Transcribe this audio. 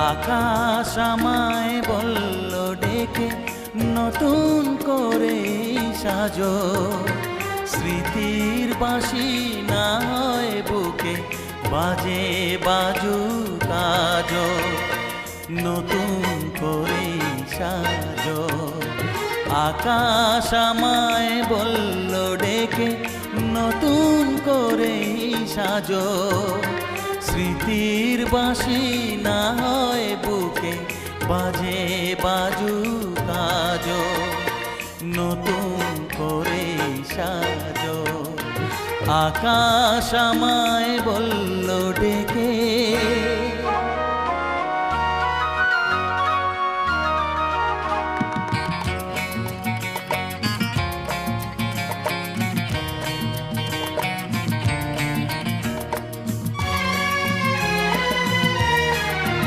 আকাশ আমায় বলল ডেকে নতুন করে সাজো, স্মৃতির বাঁশি না হয় বুকে বাজে বাজুক আজো, নতুন করে সাজো। আকাশ আমায় বলল ডেকে নতুন করে সাজো, স্মৃতির বাঁশি না হয় বুকে বাজে বাজুক আজো, নতুন করে সাজো। আকাশ আমায় বলল